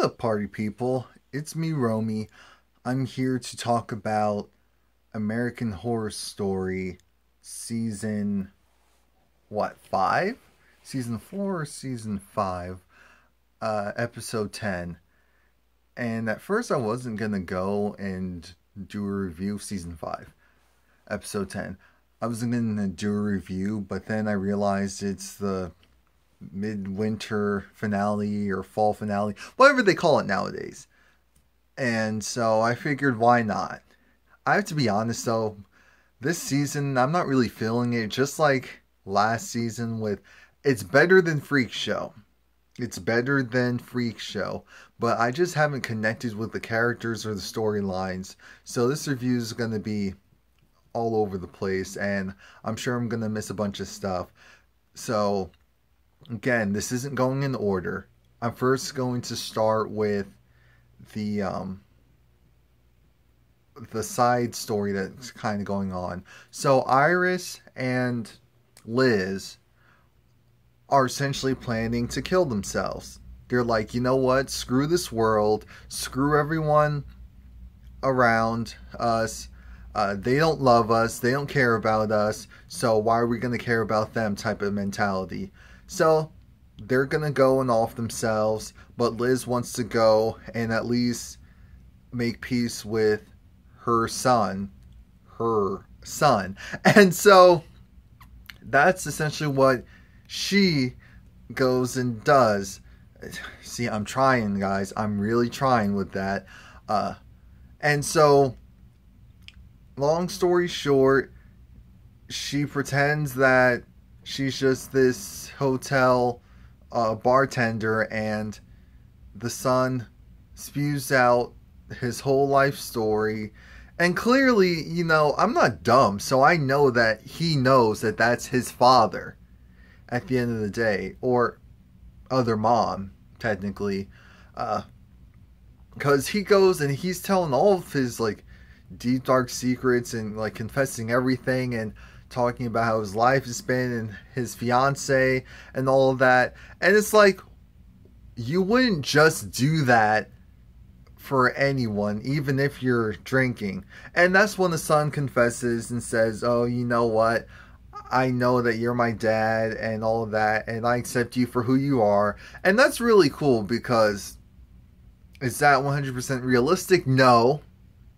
What up, party people? It's me, Romie. I'm here to talk about American Horror Story season, what, 5? Season 4 or season 5? Episode 10. And at first I wasn't gonna go and do a review of season 5, episode 10. I was gonna do a review, but then I realized it's the midwinter finale or fall finale, whatever they call it nowadays. And so I figured, why not? I have to be honest though, this season I'm not really feeling it, just like last season with it's better than Freak Show. It's better than Freak Show, but I just haven't connected with the characters or the storylines. So this review is going to be all over the place, and I'm sure I'm going to miss a bunch of stuff. So again, this isn't going in order. I'm first going to start with the side story that's kind of going on. So Iris and Liz are essentially planning to kill themselves. They're like, you know what? Screw this world. Screw everyone around us. They don't love us. They don't care about us. So why are we going to care about them type of mentality. So they're going to go and off themselves. But Liz wants to go and at least make peace with her son. And so that's essentially what she goes and does. See, I'm trying, guys. I'm really trying with that. And so, long story short, she pretends that she's just this hotel bartender, and the son spews out his whole life story. And clearly, you know, I'm not dumb, so I know that he knows that that's his father at the end of the day, or other mom, technically, because he goes and he's telling all of his like deep dark secrets and like confessing everything and talking about how his life has been and his fiance and all of that. And it's like, you wouldn't just do that for anyone, even if you're drinking. And that's when the son confesses and says, oh, you know what, I know that you're my dad and all of that, and I accept you for who you are. And that's really cool, because is that 100% realistic? No.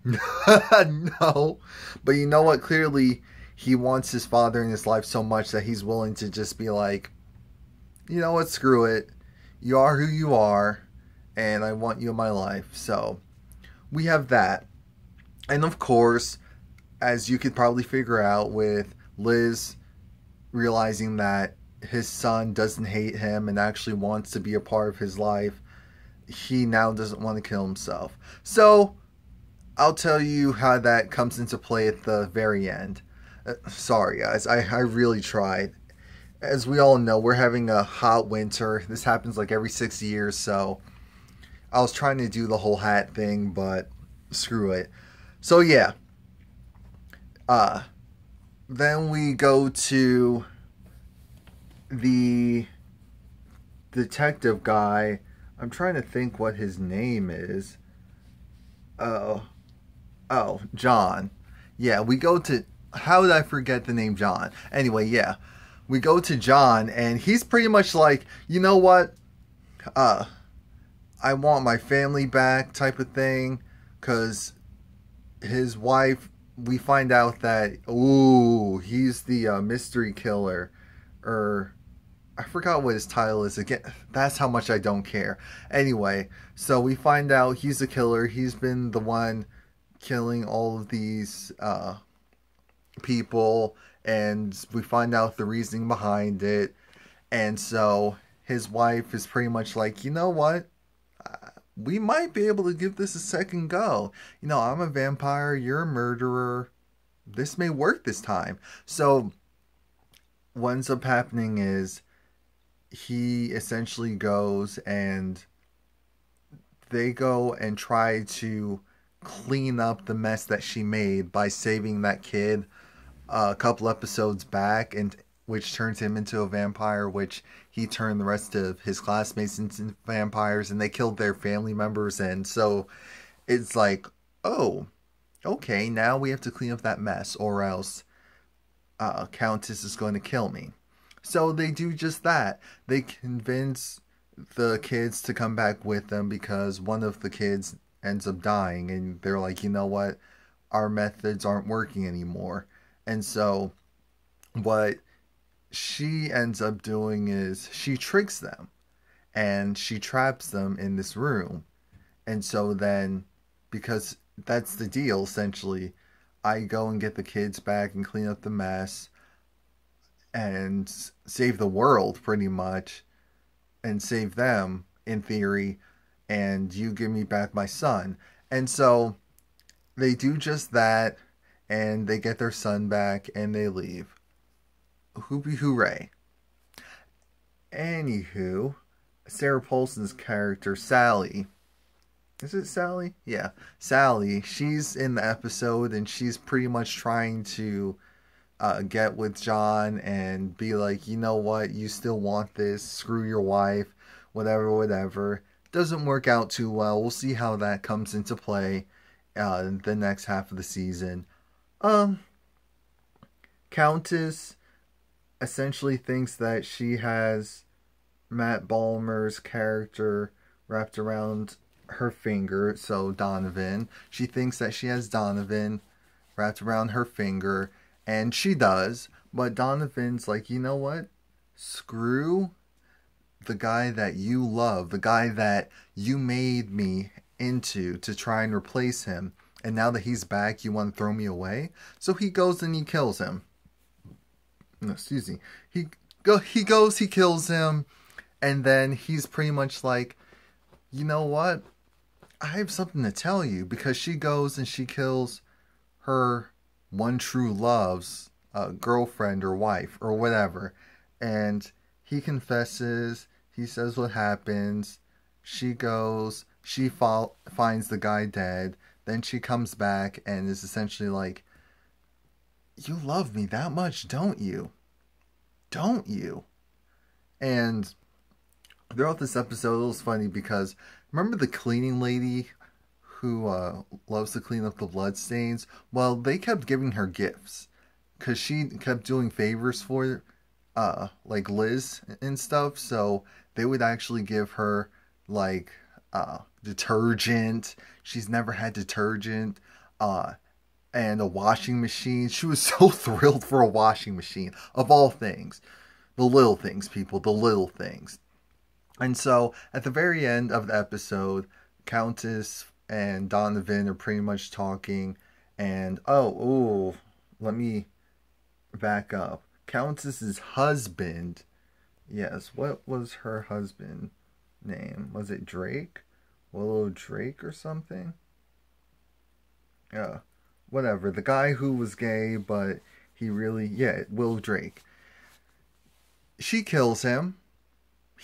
No. But you know what? Clearly, he wants his father in his life so much that he's willing to just be like, you know what, screw it. You are who you are, and I want you in my life. So, we have that. And of course, as you could probably figure out, with Liz realizing that his son doesn't hate him and actually wants to be a part of his life, he now doesn't want to kill himself. So, I'll tell you how that comes into play at the very end. Sorry guys, I really tried. As we all know, we're having a hot winter. This happens like every 6 years, so I was trying to do the whole hat thing, but screw it. So yeah. Then we go to the detective guy. I'm trying to think what his name is. Oh, John. Yeah, we go to... How did I forget the name John? Anyway, yeah. We go to John, and he's pretty much like, you know what? I want my family back type of thing. Because his wife... We find out that, ooh, he's the mystery killer. I forgot what his title is. Again, that's how much I don't care. Anyway, so we find out he's a killer. He's been the one killing all of these people. And we find out the reasoning behind it. And so his wife is pretty much like, you know what? We might be able to give this a second go. You know, I'm a vampire, you're a murderer. This may work this time. So, what ends up happening is he essentially goes and they go and try to clean up the mess that she made by saving that kid a couple episodes back, and which turns him into a vampire, which he turned the rest of his classmates into vampires, and they killed their family members. And so it's like, oh, okay, now we have to clean up that mess, or else Countess is going to kill me. So they do just that. They convince the kids to come back with them because one of the kids ends up dying, and they're like, you know what, our methods aren't working anymore. And so what she ends up doing is she tricks them and she traps them in this room. And so then, because that's the deal essentially, I go and get the kids back and clean up the mess and save the world pretty much, and save them in theory, and you give me back my son. And so they do just that, and they get their son back and they leave. Hoopy hooray. Anywho, Sarah Paulson's character, Sally. Is it Sally? Yeah. Sally, she's in the episode and she's pretty much trying to get with John and be like, you know what, you still want this, screw your wife, whatever. Doesn't work out too well. We'll see how that comes into play in the next half of the season. Countess essentially thinks that she has Matt Balmer's character wrapped around her finger, so Donovan. She thinks that she has Donovan wrapped around her finger, and she does, but Donovan's like, you know what? Screw the guy that you love, the guy that you made me into to try and replace him, and now that he's back, you want to throw me away? So he goes and he kills him. No, excuse me. He goes, he kills him, and then he's pretty much like, you know what? I have something to tell you, because she goes and she kills her one true love's girlfriend or wife or whatever, and he confesses. He says what happens. She goes, she finds the guy dead. Then she comes back and is essentially like, you love me that much, don't you? Don't you? And throughout this episode, it was funny because remember the cleaning lady who loves to clean up the bloodstains? Well, they kept giving her gifts because she kept doing favors for like Liz and stuff. So they would actually give her like detergent. She's never had detergent. And a washing machine. She was so thrilled for a washing machine, of all things. The little things, people, the little things. And so, at the very end of the episode, Countess and Donovan are pretty much talking, and, let me back up. Countess's husband, yes, what was her husband name? Was it Drake? Willow Drake or something? Yeah. Whatever, the guy who was gay, but he really, Will Drake. She kills him.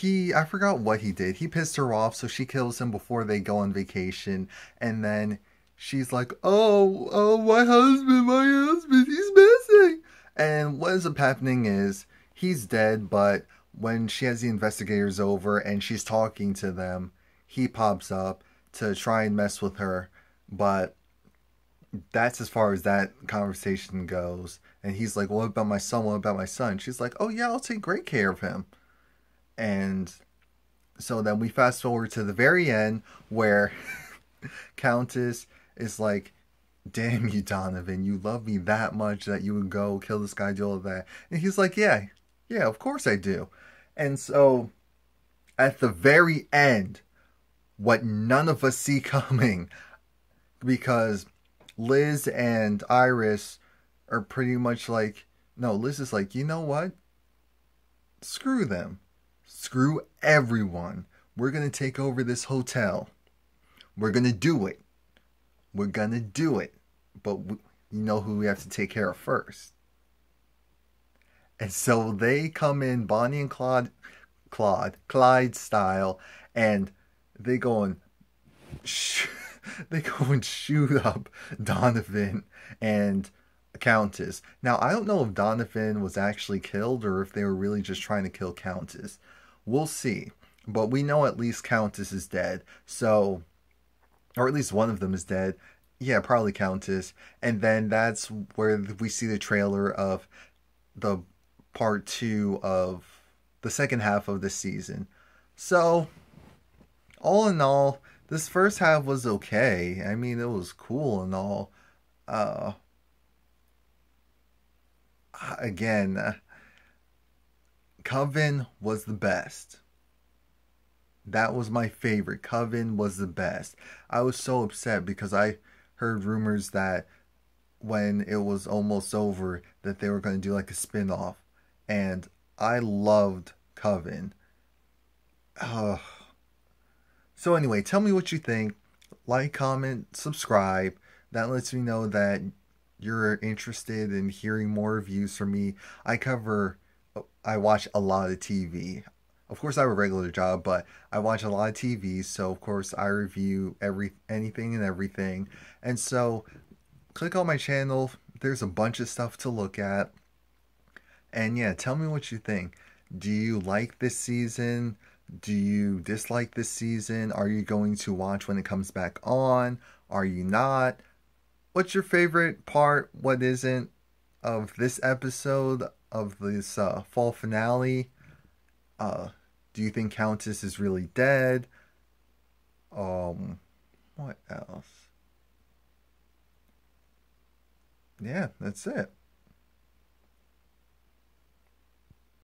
I forgot what he did. He pissed her off, so she kills him before they go on vacation. And then she's like, oh, my husband, he's missing. And what ends up happening is, he's dead, but when she has the investigators over and she's talking to them, he pops up to try and mess with her, but that's as far as that conversation goes. And he's like, what about my son? What about my son? She's like, oh yeah, I'll take great care of him. And so then we fast forward to the very end where Countess is like, damn you, Donovan, you love me that much that you would go kill this guy, do all of that. And he's like, yeah, of course I do. And so at the very end, what none of us see coming, because Liz and Iris are pretty much like, no, Liz is like, you know what? Screw them. Screw everyone. We're going to take over this hotel. We're going to do it. We're going to do it. But you know who we have to take care of first. And so they come in Bonnie and Clyde style, and they go and shoot up Donovan and Countess. Now, I don't know if Donovan was actually killed or if they were really just trying to kill Countess. We'll see. But we know at least Countess is dead. So, or at least one of them is dead. Yeah, probably Countess. And then that's where we see the trailer of the part two of the second half of the season. So, all in all, this first half was okay. I mean, it was cool and all. Uh, again, Coven was the best. That was my favorite. Coven was the best. I was so upset because I heard rumors that when it was almost over that they were going to do like a spin-off, and I loved Coven. Ugh. So anyway, tell me what you think. Like, comment, subscribe. That lets me know that you're interested in hearing more reviews from me. I watch a lot of TV. Of course, I have a regular job, but I watch a lot of TV, so of course I review anything and everything. And so, click on my channel. There's a bunch of stuff to look at. And yeah, tell me what you think. Do you like this season? Do you dislike this season? Are you going to watch when it comes back on? Are you not? What's your favorite part? What isn't of this episode of this fall finale? Uh, do you think Countess is really dead? What else? Yeah, that's it.